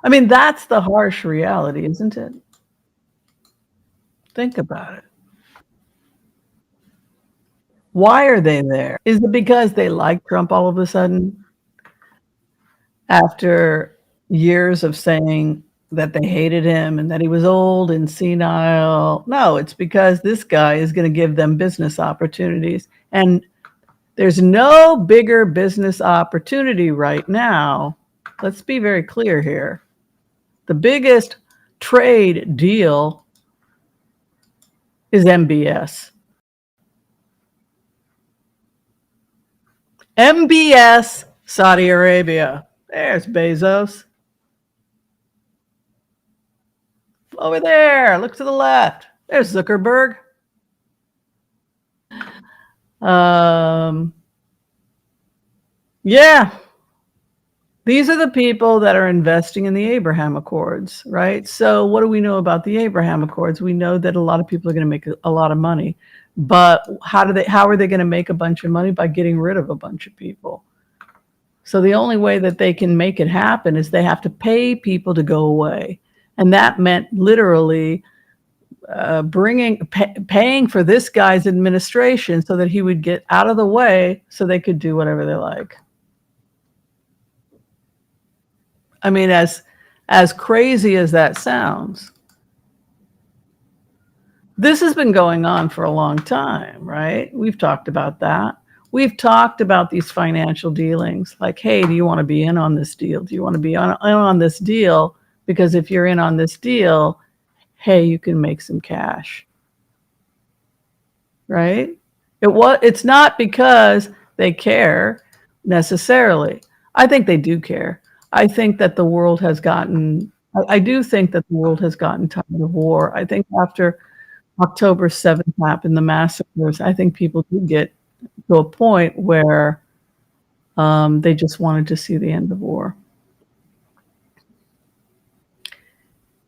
I mean, that's the harsh reality, isn't it? Think about it. Why are they there? Is it because they like Trump all of a sudden after years of saying that they hated him and that he was old and senile? No, it's because this guy is gonna give them business opportunities, and there's no bigger business opportunity right now. Let's be very clear here. The biggest trade deal is MBS. MBS, Saudi Arabia. There's Bezos. Over there, look to the left. There's Zuckerberg. Um, yeah, these are the people that are investing in the Abraham Accords, right? So what do we know about the Abraham Accords? We know that a lot of people are going to make a lot of money, but how are they going to make a bunch of money? By getting rid of a bunch of people. So the only way that they can make it happen is they have to pay people to go away. And that meant literally paying for this guy's administration so that he would get out of the way so they could do whatever they like. I mean, as crazy as that sounds, this has been going on for a long time, right? We've talked about that. We've talked about these financial dealings, like, hey, do you want to be in on this deal? Do you want to be on this deal? Because if you're in on this deal, hey, you can make some cash, right? It's not because they care necessarily. I think they do care. I think that the world has gotten, I do think that the world has gotten tired of war. I think after October 7th happened, the massacres, I think people did get to a point where they just wanted to see the end of war.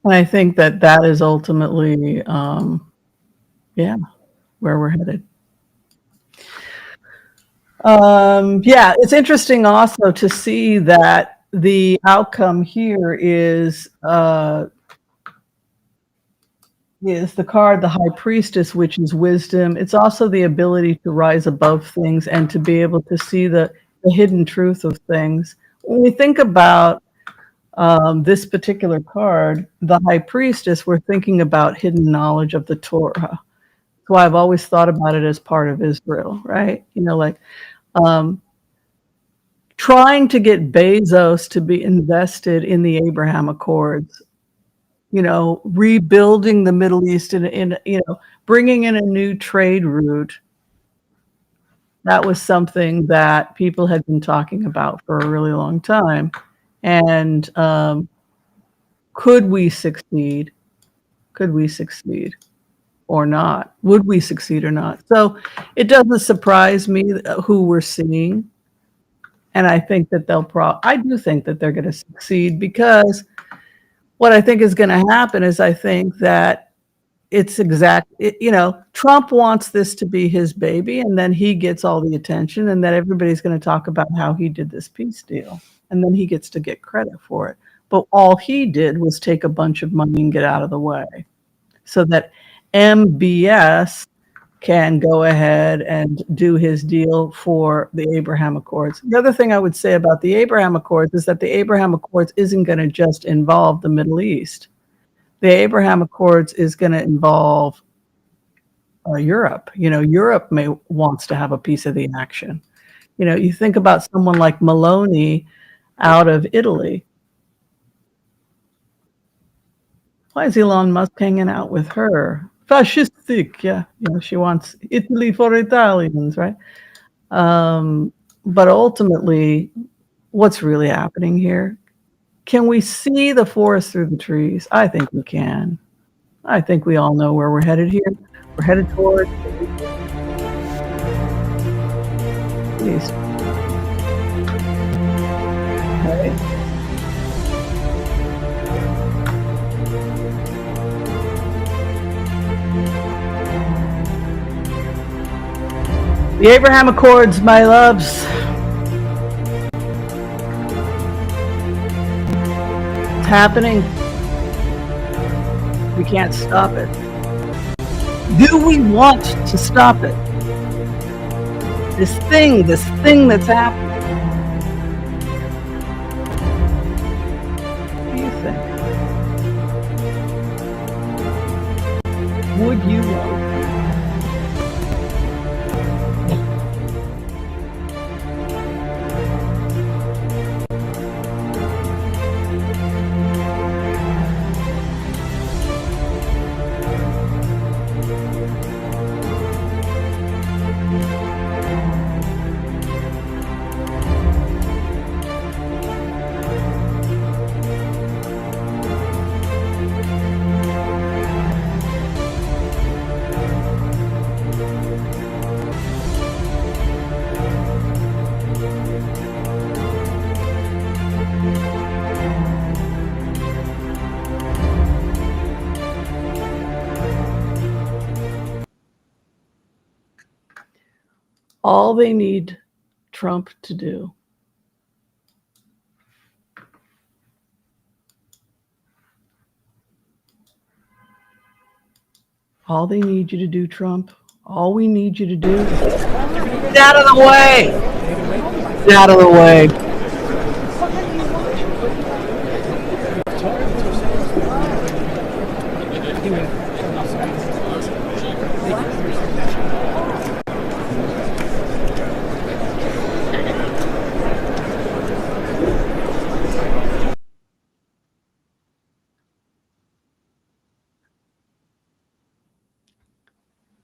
And I think that that is ultimately, yeah, where we're headed. Yeah, it's interesting also to see that the outcome here is the card, the High Priestess, which is wisdom. It's also the ability to rise above things and to be able to see the hidden truth of things. When we think about this particular card, the High Priestess, we're thinking about hidden knowledge of the Torah. That's why I've always thought about it as part of Israel, right? You know, like trying to get Bezos to be invested in the Abraham Accords, you know, rebuilding the Middle East in you know, bringing in a new trade route. That was something that people had been talking about for a really long time. And could we succeed? Could we succeed or not? Would we succeed or not? So it doesn't surprise me who we're seeing. And I think that I do think that they're going to succeed, because what I think is going to happen is I think that you know, Trump wants this to be his baby, and then he gets all the attention, and then everybody's going to talk about how he did this peace deal, and then he gets to get credit for it. But all he did was take a bunch of money and get out of the way so that MBS can go ahead and do his deal for the Abraham Accords. The other thing I would say about the Abraham Accords is that the Abraham Accords isn't going to just involve the Middle East. The Abraham Accords is going to involve Europe. You know, Europe wants to have a piece of the action. You know, you think about someone like Meloni out of Italy. Why is Elon Musk hanging out with her? Fascistic, yeah. You know, she wants Italy for Italians, right? But ultimately, what's really happening here? Can we see the forest through the trees? I think we can. I think we all know where we're headed here. We're headed toward east. Okay. The Abraham Accords, my loves. happening. We can't stop it. Do we want to stop it? This thing that's happening. What do you think? Would you want? All they need Trump to do all they need you to do, Trump, all we need you to do is get out of the way. Get out of the way.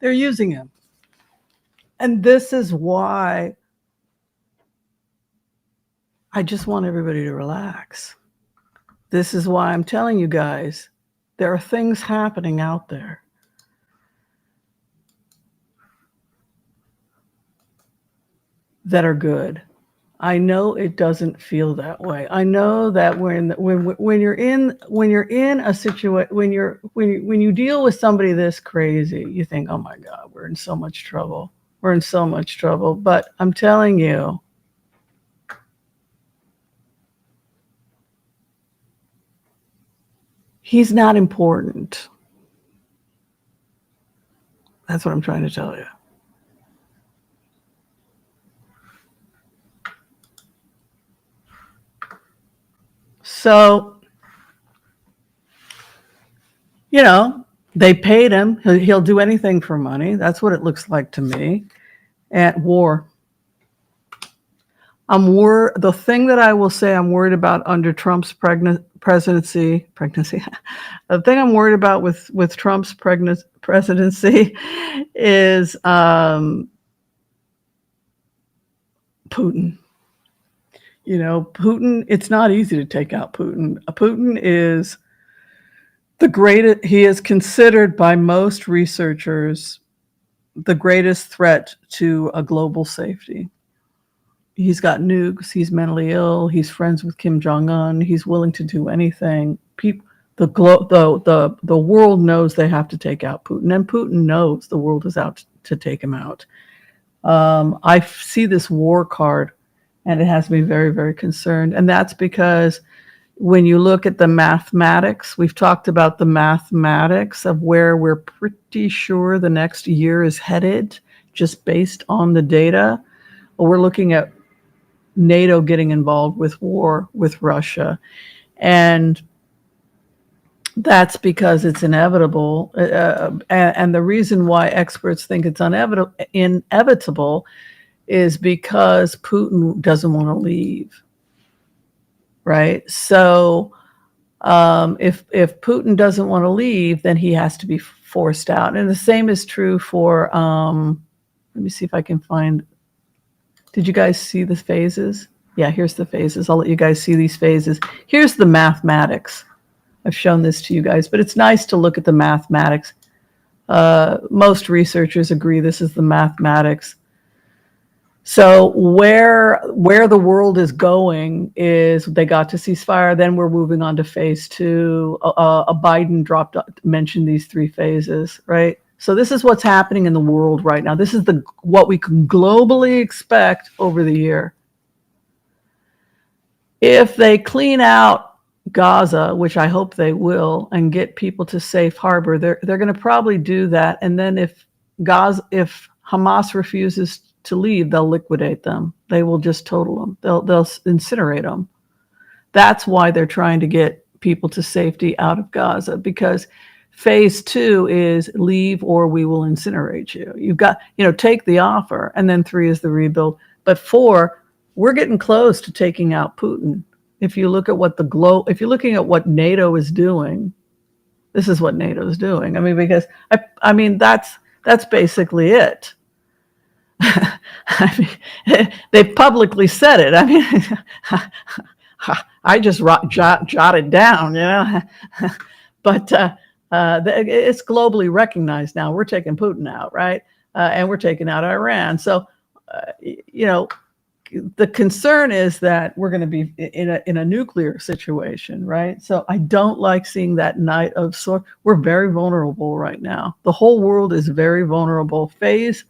They're using him. And this is why I just want everybody to relax. This is why I'm telling you guys, there are things happening out there that are good. I know it doesn't feel that way. I know that when you're in a situation, when you deal with somebody this crazy, you think, oh my God, we're in so much trouble. We're in so much trouble. But I'm telling you, he's not important. That's what I'm trying to tell you. So, you know, they paid him. He'll do anything for money. That's what it looks like to me. At war. The thing that I will say I'm worried about under Trump's presidency. The thing I'm worried about with Trump's presidency is Putin. You know, Putin, it's not easy to take out Putin. Putin is the greatest, he is considered by most researchers the greatest threat to a global safety. He's got nukes, he's mentally ill, he's friends with Kim Jong-un, he's willing to do anything. The world knows they have to take out Putin, and Putin knows the world is out to take him out. I see this war card, and it has me very, very concerned. And that's because when you look at the mathematics, we've talked about the mathematics of where we're pretty sure the next year is headed, just based on the data. We're looking at NATO getting involved with war with Russia. And that's because it's inevitable. And the reason why experts think it's inevitable is because Putin doesn't want to leave, right? So if Putin doesn't want to leave, then he has to be forced out. And the same is true for, let me see if I can find, did you guys see the phases? Yeah, here's the phases. I'll let you guys see these phases. Here's the mathematics. I've shown this to you guys, but it's nice to look at the mathematics. Most researchers agree this is the mathematics. So where the world is going is they got to ceasefire. Then we're moving on to phase two. Biden mentioned these three phases, right? So this is what's happening in the world right now. This is what we can globally expect over the year. If they clean out Gaza, which I hope they will, and get people to safe harbor, they're going to probably do that. And then if Hamas refuses to leave, they'll liquidate them. They will just total them. They'll incinerate them. That's why they're trying to get people to safety out of Gaza, because phase 2 is leave or we will incinerate you. You've got, take the offer, and then 3 is the rebuild. But 4, we're getting close to taking out Putin. If you look at what if you're looking at what NATO is doing, this is what NATO is doing. I mean, because that's basically it. I mean, they've publicly said it. I mean, I just jotted down, but it's globally recognized now. We're taking Putin out, right? And we're taking out Iran. So, the concern is that we're going to be in a nuclear situation, right? So I don't like seeing that night of sort. We're very vulnerable right now. The whole world is very vulnerable. Phase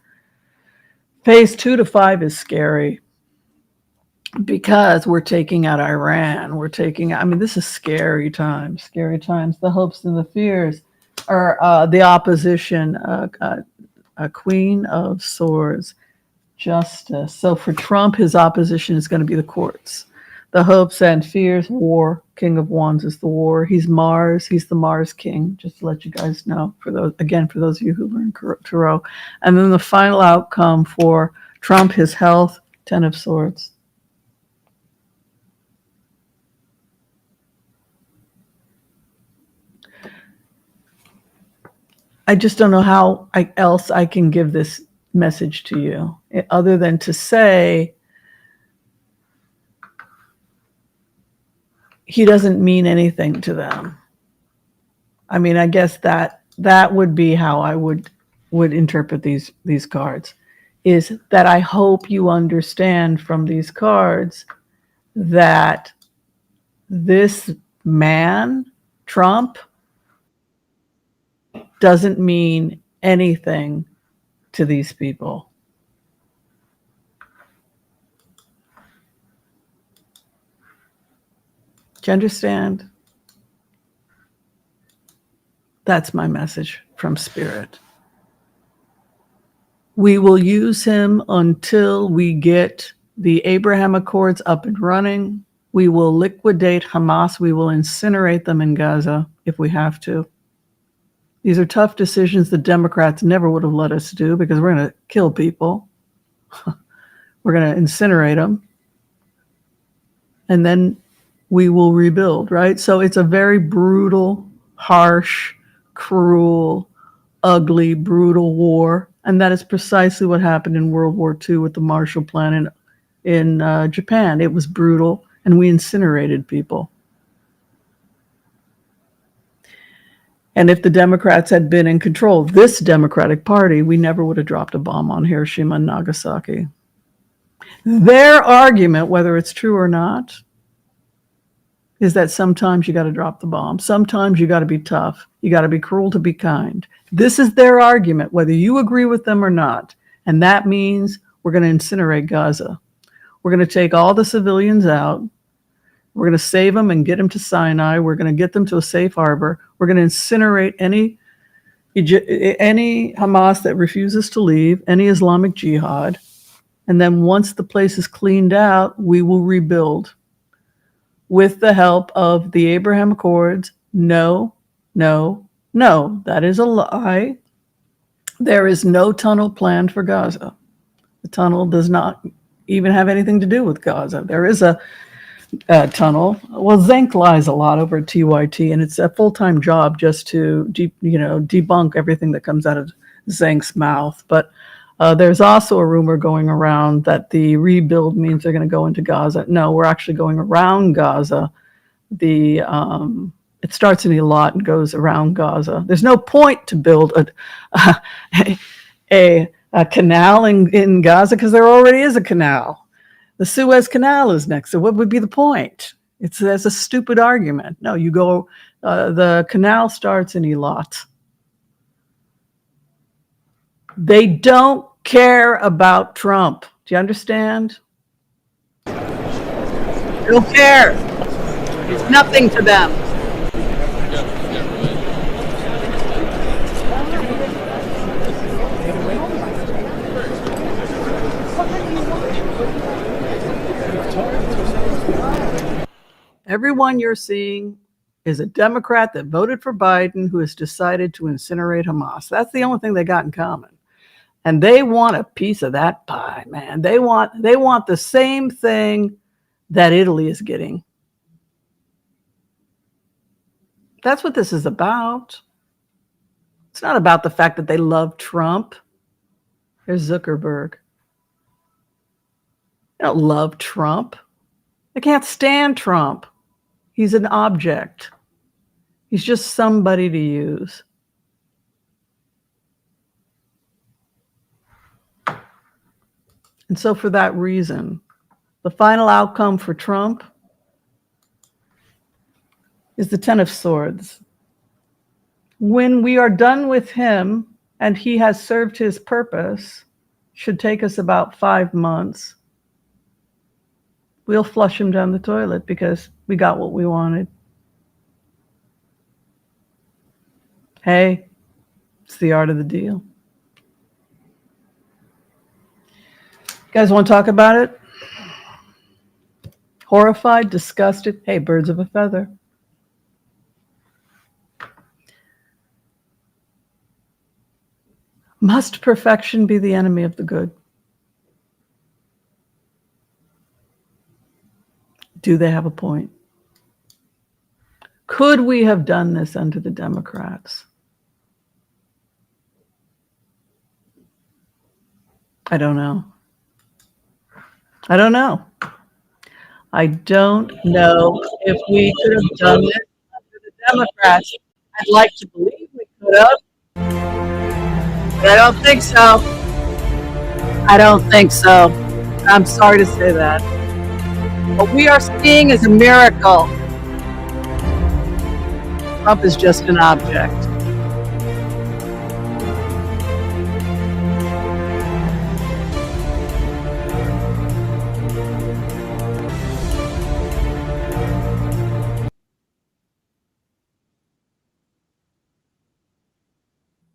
2 to 5 is scary because we're taking out Iran. This is scary times. Scary times. The hopes and the fears are the opposition. A Queen of Swords. Justice. So for Trump, his opposition is going to be the courts. The hopes and fears, war. King of Wands is the war. He's Mars. He's the Mars king, just to let you guys know, for those of you who learn Tarot. And then the final outcome for Trump, his health, 10 of Swords. I just don't know how else I can give this message to you other than to say he doesn't mean anything to them. I mean, I guess that would be how I would interpret these cards, is that I hope you understand from these cards that this man, Trump, doesn't mean anything to these people. Do you understand? That's my message from Spirit. We will use him until we get the Abraham Accords up and running. We will liquidate Hamas. We will incinerate them in Gaza if we have to. These are tough decisions the Democrats never would have let us do, because we're going to kill people. We're going to incinerate them. And then we will rebuild, right? So it's a very brutal, harsh, cruel, ugly, brutal war. And that is precisely what happened in World War II with the Marshall Plan in Japan. It was brutal, and we incinerated people. And if the Democrats had been in control, this Democratic Party, we never would have dropped a bomb on Hiroshima and Nagasaki. Their argument, whether it's true or not, is that sometimes you got to drop the bomb. Sometimes you got to be tough. You got to be cruel to be kind. This is their argument, whether you agree with them or not. And that means we're going to incinerate Gaza. We're going to take all the civilians out. We're going to save them and get them to Sinai. We're going to get them to a safe harbor. We're going to incinerate any Hamas that refuses to leave, any Islamic Jihad. And then once the place is cleaned out, we will rebuild with the help of the Abraham Accords. No, no, no. That is a lie. There is no tunnel planned for Gaza. The tunnel does not even have anything to do with Gaza. There is a tunnel. Well, Zenk lies a lot over at TYT, and it's a full-time job just to debunk everything that comes out of Zenk's mouth. But there's also a rumor going around that the rebuild means they're going to go into Gaza. No, we're actually going around Gaza. It starts in Eilat and goes around Gaza. There's no point to build a canal in Gaza because there already is a canal. The Suez Canal is next, so what would be the point? That's a stupid argument. No, you go, the canal starts in Eilat. They don't care about Trump. Do you understand? They don't care. It's nothing to them. Everyone you're seeing is a Democrat that voted for Biden who has decided to incinerate Hamas. That's the only thing they got in common. And they want a piece of that pie, man. They want the same thing that Italy is getting. That's what this is about. It's not about the fact that they love Trump. There's Zuckerberg. They don't love Trump. They can't stand Trump. He's an object. He's just somebody to use. And so for that reason, the final outcome for Trump is the Ten of Swords. When we are done with him and he has served his purpose, should take us about 5 months, we'll flush him down the toilet because we got what we wanted. Hey, it's the art of the deal. You guys want to talk about it? Horrified, disgusted? Hey, birds of a feather. Must perfection be the enemy of the good? Do they have a point? Could we have done this under the Democrats? I don't know. I don't know if we could have done this under the Democrats. I'd like to believe we could have, but I don't think so. I don't think so. I'm sorry to say that. What we are seeing is a miracle. Trump is just an object.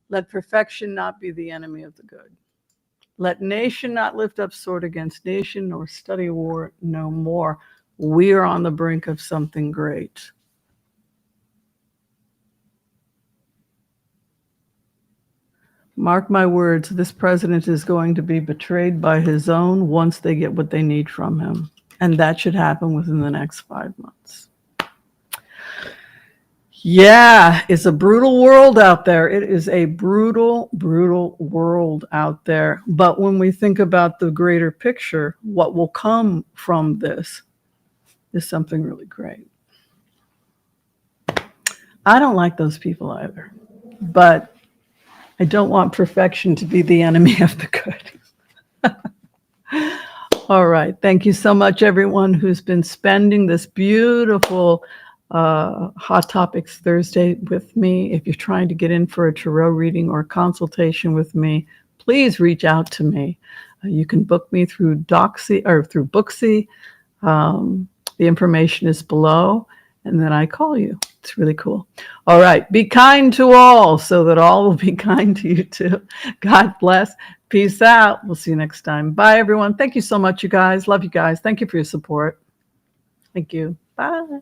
Let perfection not be the enemy of the good. Let nation not lift up sword against nation, nor study war no more. We are on the brink of something great. Mark my words, this president is going to be betrayed by his own once they get what they need from him. And that should happen within the next 5 months. Yeah, it's a brutal world out there. It is a brutal, brutal world out there. But when we think about the greater picture, what will come from this is something really great. I don't like those people either, but I don't want perfection to be the enemy of the good. All right. Thank you so much, everyone who's been spending this beautiful Hot Topics Thursday with me. If you're trying to get in for a tarot reading or a consultation with me, please reach out to me. You can book me through Doxy or through Booksy. The information is below, and then I call you. It's really cool. All right. Be kind to all so that all will be kind to you too. God bless. Peace out. We'll see you next time. Bye, everyone. Thank you so much, you guys. Love you guys. Thank you for your support. Thank you. Bye.